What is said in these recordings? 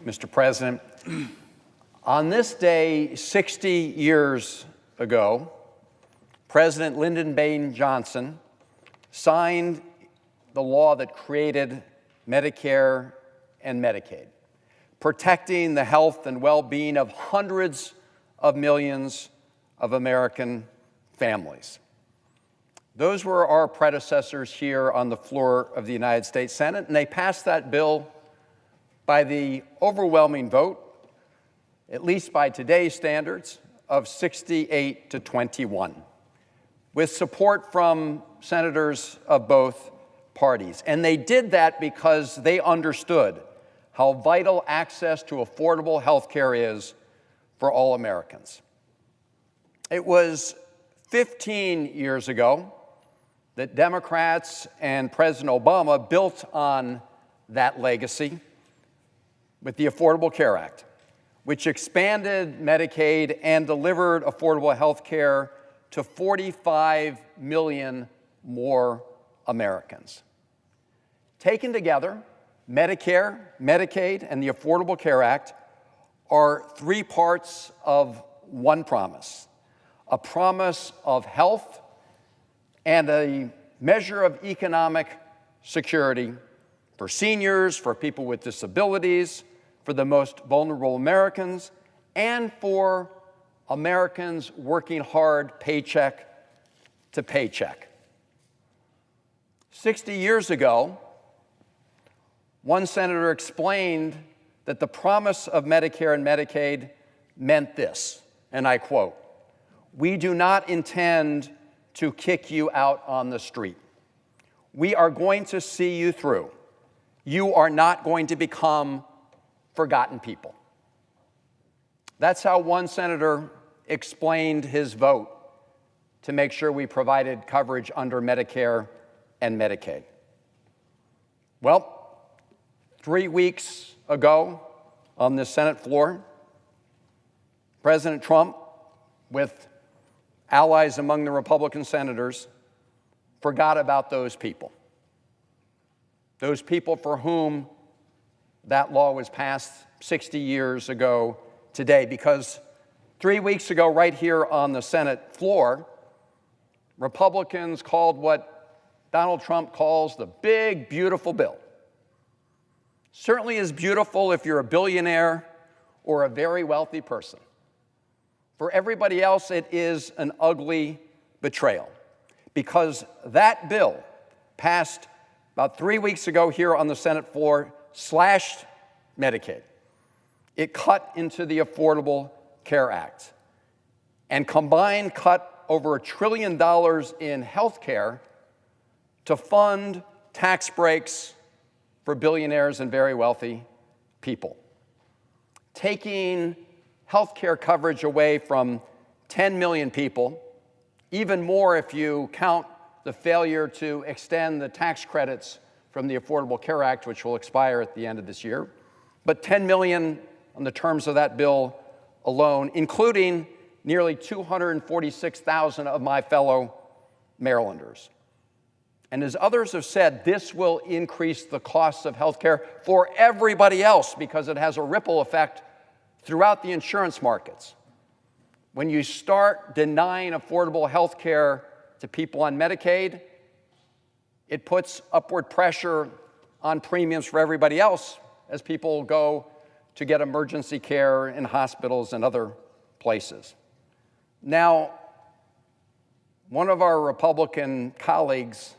Mr. President. On this day 60 years ago, President Lyndon Baines Johnson signed the law that created Medicare and Medicaid, protecting the health and well-being of hundreds of millions of American families. Those were our predecessors here on the floor of the United States Senate, and they passed that bill by the overwhelming vote, at least by today's standards, of 68 to 21, with support from senators of both parties. And they did that because they understood how vital access to affordable health care is for all Americans. It was 15 years ago that Democrats and President Obama built on that legacy with the Affordable Care Act, which expanded Medicaid and delivered affordable health care to 45 million more Americans. Taken together, Medicare, Medicaid, and the Affordable Care Act are three parts of one promise: a promise of health and a measure of economic security for seniors, for people with disabilities, for the most vulnerable Americans, and for Americans working hard paycheck to paycheck. 60 years ago, one senator explained that the promise of Medicare and Medicaid meant this, and I quote, "We do not intend to kick you out on the street. We are going to see you through. You are not going to become forgotten people." That's how one senator explained his vote to make sure we provided coverage under Medicare and Medicaid. Well, 3 weeks ago on the Senate floor, President Trump, with allies among the Republican senators, forgot about those people for whom that law was passed 60 years ago today, because 3 weeks ago, right here on the Senate floor, Republicans called what Donald Trump calls the big, beautiful bill. Certainly is beautiful if you're a billionaire or a very wealthy person. For everybody else, it is an ugly betrayal, because that bill passed about 3 weeks ago here on the Senate floor slashed Medicaid. It cut into the Affordable Care Act and combined cut over $1 trillion in health care to fund tax breaks for billionaires and very wealthy people, taking health care coverage away from 10 million people, even more if you count the failure to extend the tax credits from the Affordable Care Act, which will expire at the end of this year, but 10 million on the terms of that bill alone, including nearly 246,000 of my fellow Marylanders. And as others have said, this will increase the costs of health care for everybody else because it has a ripple effect throughout the insurance markets. When you start denying affordable health care to people on Medicaid, it puts upward pressure on premiums for everybody else as people go to get emergency care in hospitals and other places. Now, one of our Republican colleagues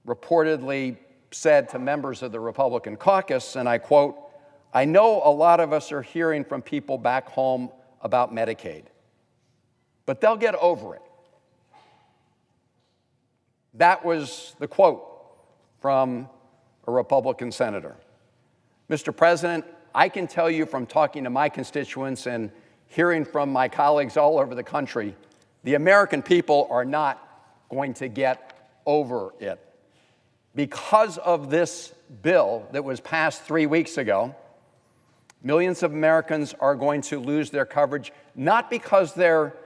reportedly said to members of the Republican caucus, and I quote, "I know a lot of us are hearing from people back home about Medicaid, but they'll get over it." That was the quote from a Republican senator. Mr. President, I can tell you from talking to my constituents and hearing from my colleagues all over the country, the American people are not going to get over it. Because of this bill that was passed 3 weeks ago, millions of Americans are going to lose their coverage, not because they're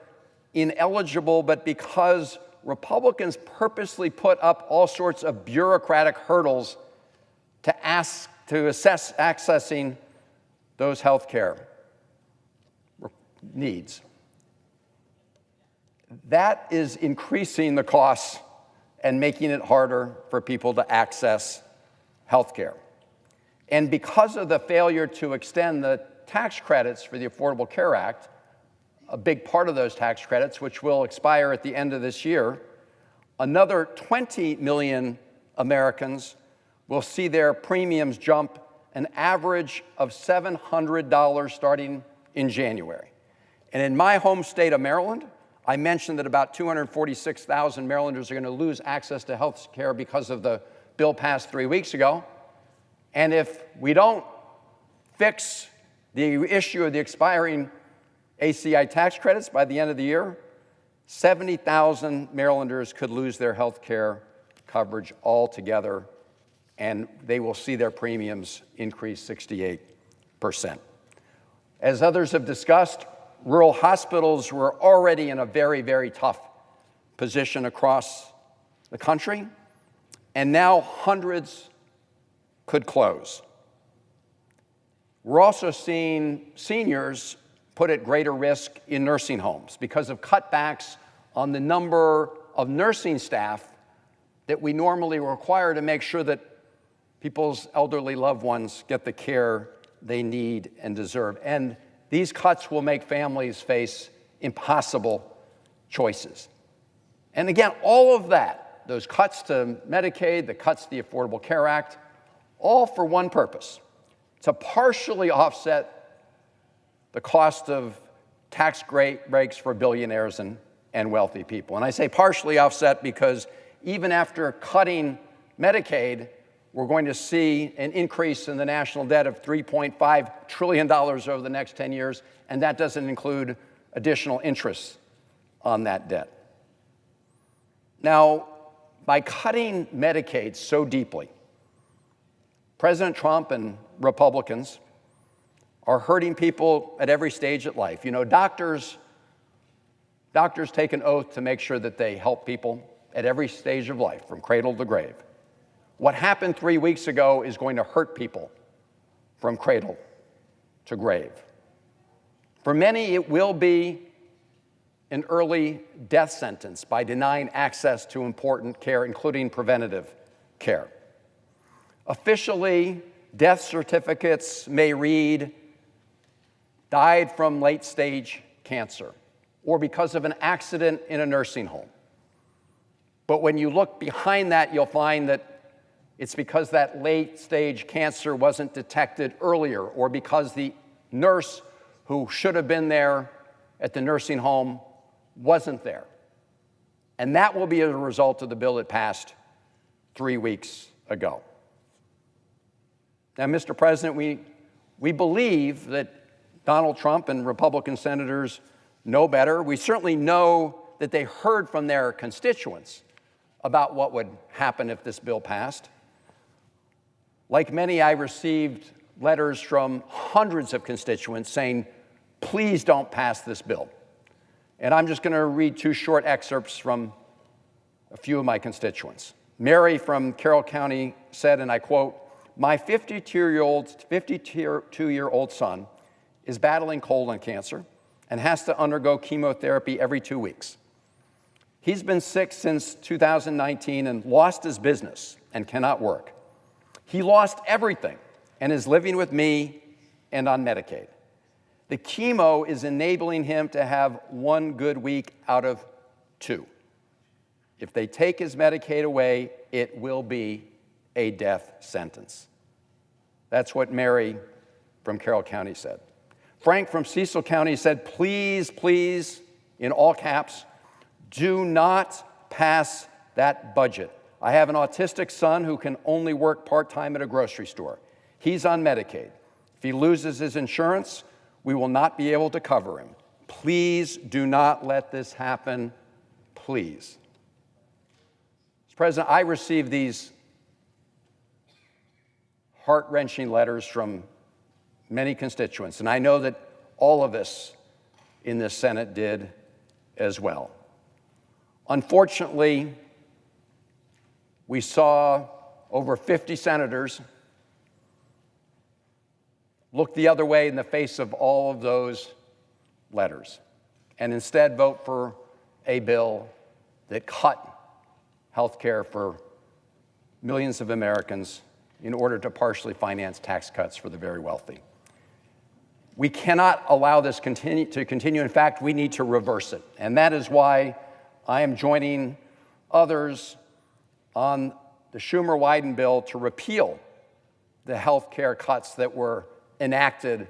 ineligible, but because Republicans purposely put up all sorts of bureaucratic hurdles to assess accessing those health care needs. That is increasing the costs and making it harder for people to access health care. And because of the failure to extend the tax credits for the Affordable Care Act, a big part of those tax credits, which will expire at the end of this year, another 20 million Americans will see their premiums jump an average of $700 starting in January. And in my home state of Maryland, I mentioned that about 246,000 Marylanders are going to lose access to health care because of the bill passed 3 weeks ago. And if we don't fix the issue of the expiring ACI tax credits by the end of the year, 70,000 Marylanders could lose their health care coverage altogether, and they will see their premiums increase 68%. As others have discussed, rural hospitals were already in a very, very tough position across the country, and now hundreds could close. We're also seeing seniors put at greater risk in nursing homes because of cutbacks on the number of nursing staff that we normally require to make sure that people's elderly loved ones get the care they need and deserve. And these cuts will make families face impossible choices. And again, all of that, those cuts to Medicaid, the cuts to the Affordable Care Act, all for one purpose: to partially offset the cost of tax breaks for billionaires and wealthy people. And I say partially offset because even after cutting Medicaid, we're going to see an increase in the national debt of $3.5 trillion over the next 10 years, and that doesn't include additional interest on that debt. Now, by cutting Medicaid so deeply, President Trump and Republicans are hurting people at every stage of life. You know, doctors take an oath to make sure that they help people at every stage of life, from cradle to grave. What happened 3 weeks ago is going to hurt people from cradle to grave. For many, it will be an early death sentence by denying access to important care, including preventative care. Officially, death certificates may read, died from late-stage cancer, or because of an accident in a nursing home. But when you look behind that, you'll find that it's because that late-stage cancer wasn't detected earlier, or because the nurse who should have been there at the nursing home wasn't there. And that will be as a result of the bill that passed 3 weeks ago. Now, Mr. President, we believe that Donald Trump and Republican senators know better. We certainly know that they heard from their constituents about what would happen if this bill passed. Like many, I received letters from hundreds of constituents saying, please don't pass this bill. And I'm just going to read 2 short excerpts from a few of my constituents. Mary from Carroll County said, and I quote, "My 52-year-old son is battling colon cancer and has to undergo chemotherapy every 2 weeks. He's been sick since 2019 and lost his business and cannot work. He lost everything and is living with me and on Medicaid. The chemo is enabling him to have 1 good week out of 2. If they take his Medicaid away, it will be a death sentence." That's what Mary from Carroll County said. Frank from Cecil County said, please, please, in all caps, do not pass that budget. I have an autistic son who can only work part-time at a grocery store. He's on Medicaid. If he loses his insurance, we will not be able to cover him. Please do not let this happen, please. Mr. President, I received these heart-wrenching letters from many constituents, and I know that all of us in this Senate did as well. Unfortunately, we saw over 50 senators look the other way in the face of all of those letters and instead vote for a bill that cut health care for millions of Americans in order to partially finance tax cuts for the very wealthy. We cannot allow this to continue. In fact, we need to reverse it. And that is why I am joining others on the Schumer-Wyden bill to repeal the health care cuts that were enacted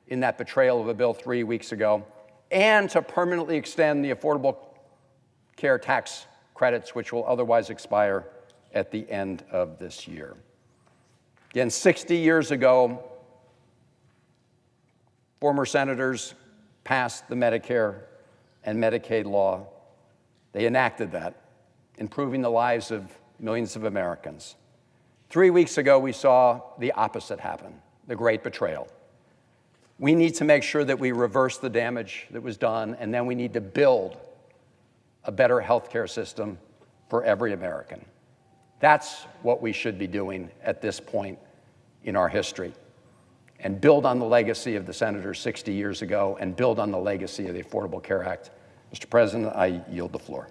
in that betrayal of a bill 3 weeks ago, and to permanently extend the Affordable Care tax credits, which will otherwise expire at the end of this year. Again, 60 years ago, former senators passed the Medicare and Medicaid law. They enacted that, improving the lives of millions of Americans. 3 weeks ago, we saw the opposite happen, the great betrayal. We need to make sure that we reverse the damage that was done, and then we need to build a better healthcare system for every American. That's what we should be doing at this point in our history, and build on the legacy of the senators 60 years ago and build on the legacy of the Affordable Care Act. Mr. President, I yield the floor.